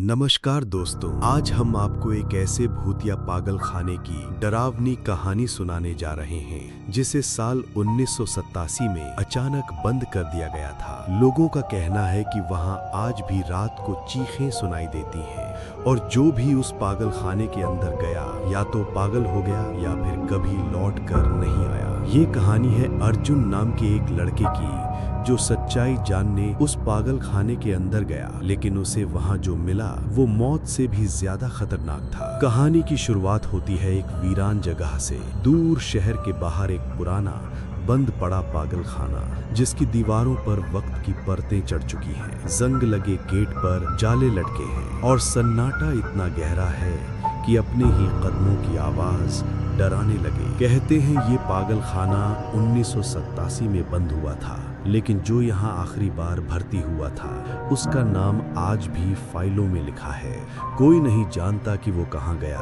नमस्कार दोस्तों, आज हम आपको एक ऐसे भूतिया पागल खाने की डरावनी कहानी सुनाने जा रहे हैं जिसे साल 1987 में अचानक बंद कर दिया गया था। लोगों का कहना है कि वहां आज भी रात को चीखें सुनाई देती हैं और जो भी उस पागल खाने के अंदर गया या तो पागल हो गया या फिर कभी लौट कर नहीं आया। ये कहानी है अर्जुन नाम के एक लड़के की जो सच्चाई जानने उस पागल खाने के अंदर गया, लेकिन उसे वहां जो मिला वो मौत से भी ज्यादा खतरनाक था। कहानी की शुरुआत होती है एक वीरान जगह से, दूर शहर के बाहर एक पुराना बंद पड़ा पागल खाना जिसकी दीवारों पर वक्त की परतें चढ़ चुकी हैं। जंग लगे गेट पर जाले लटके हैं और सन्नाटा इतना गहरा है कि अपने ही कदमों की आवाज डराने लगे। कहते हैं ये पागल खाना 1987 में बंद हुआ था, लेकिन जो यहाँ आखिरी बार भर्ती हुआ था उसका नाम आज भी फाइलों में लिखा है। कोई नहीं जानता कि वो कहाँ गया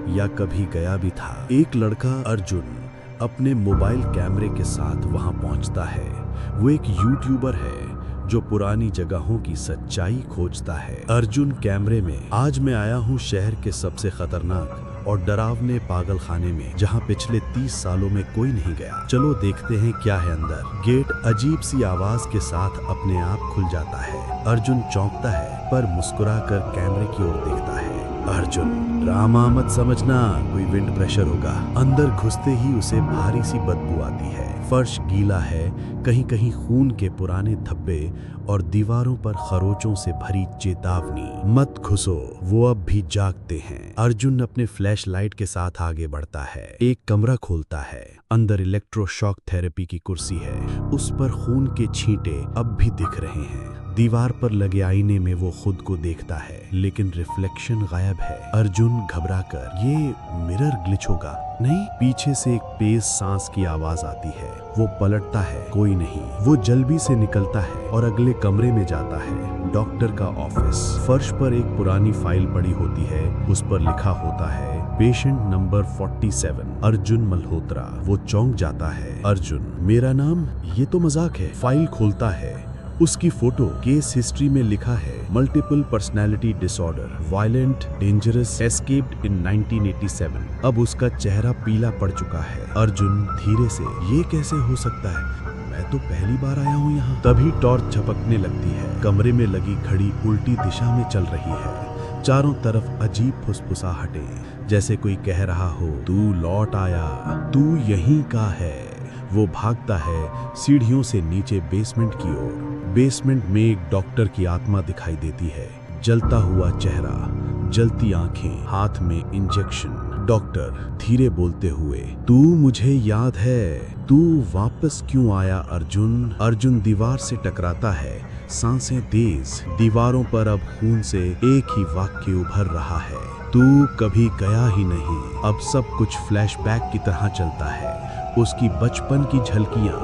या कभी गया भी था। एक लड़का अर्जुन अपने मोबाइल कैमरे के साथ वहां पहुंचता है। वो एक यूट्यूबर है जो पुरानी जगहों की सच्चाई खोजता है। अर्जुन कैमरे में, आज मैं आया हूं शहर के सबसे खतरनाक और डरावने पागल खाने में जहां पिछले 30 सालों में कोई नहीं गया। चलो देखते हैं क्या है अंदर। गेट अजीब सी आवाज के साथ अपने आप खुल जाता है। अर्जुन चौंकता है पर मुस्कुराकर कैमरे की ओर देखता है। अर्जुन, ड्रामा मत समझना, कोई विंड प्रेशर होगा। अंदर घुसते ही उसे भारी सी बदबू आती है। फर्श गीला है, कहीं कहीं खून के पुराने धब्बे और दीवारों पर खरोचों से भरी चेतावनी, मत घुसो, वो अब भी जागते हैं। अर्जुन अपने फ्लैश लाइट के साथ आगे बढ़ता है। एक कमरा खोलता है। अंदर इलेक्ट्रोशॉक थेरेपी की कुर्सी है, उस पर खून के छींटे अब भी दिख रहे हैं। दीवार पर लगे आईने में वो खुद को देखता है, लेकिन रिफ्लेक्शन गायब है। अर्जुन घबराकर, ये मिरर ग्लिच होगा। नहीं, पीछे से एक तेज सांस की आवाज आती है। वो पलटता है, कोई नहीं। वो जल्दी से निकलता है और अगले कमरे में जाता है। डॉक्टर का ऑफिस। फर्श पर एक पुरानी फाइल पड़ी होती है, उस पर लिखा होता है पेशेंट नंबर 47 अर्जुन मल्होत्रा। वो चौंक जाता है। अर्जुन, मेरा नाम? ये तो मजाक है। फाइल खोलता है, उसकी फोटो। केस हिस्ट्री में लिखा है multiple personality disorder, violent, dangerous, escaped in 1987। अब उसका चेहरा पीला पड़ चुका है। अर्जुन धीरे से, ये कैसे हो सकता है, मैं तो पहली बार आया हूँ यहाँ। तभी टॉर्च झपकने लगती है। कमरे में लगी घड़ी उल्टी दिशा में चल रही है। चारों तरफ अजीब फुसफुसाहटें, जैसे कोई कह रहा हो, तू लौट आया, तू यहीं का है। वो भागता है सीढ़ियों से नीचे बेसमेंट की ओर। बेसमेंट में एक डॉक्टर की आत्मा दिखाई देती है। जलता हुआ चेहरा, जलती आंखें, हाथ में इंजेक्शन। डॉक्टर धीरे बोलते हुए, तू मुझे याद है, तू वापस क्यों आया अर्जुन? अर्जुन दीवार से टकराता है, सांसें तेज। दीवारों पर अब खून से एक ही वाक्य उभर रहा है, तू कभी गया ही नहीं। अब सब कुछ फ्लैशबैक की तरह चलता है। उसकी बचपन की झलकियां,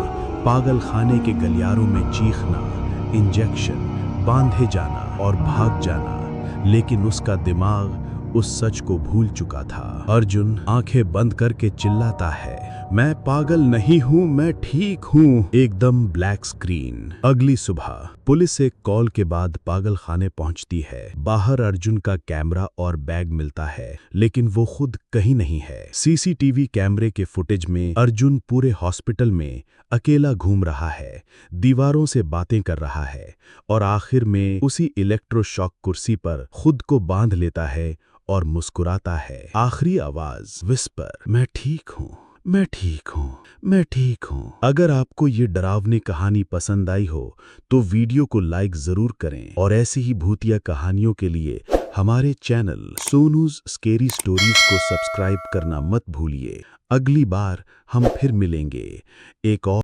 पागल खाने के गलियारों में चीखना, इंजेक्शन, बांधे जाना और भाग जाना, लेकिन उसका दिमाग उस सच को भूल चुका था। अर्जुन आंखें बंद करके चिल्लाता है, मैं पागल नहीं हूँ, मैं ठीक हूँ। एकदम ब्लैक स्क्रीन। अगली सुबह पुलिस एक कॉल के बाद पागल खाने पहुंचती है। बाहर अर्जुन का कैमरा और बैग मिलता है, लेकिन वो खुद कहीं नहीं है। सीसीटीवी कैमरे के फुटेज में अर्जुन पूरे हॉस्पिटल में अकेला घूम रहा है, दीवारों से बातें कर रहा है और आखिर में उसी इलेक्ट्रोशॉक कुर्सी पर खुद को बांध लेता है और मुस्कुराता है। आखिरी आवाज, विस्पर, मैं ठीक हूँ, मैं ठीक हूँ, मैं ठीक हूँ। अगर आपको ये डरावनी कहानी पसंद आई हो तो वीडियो को लाइक जरूर करें और ऐसी ही भूतिया कहानियों के लिए हमारे चैनल सोनूज स्केरी स्टोरीज को सब्सक्राइब करना मत भूलिए। अगली बार हम फिर मिलेंगे एक और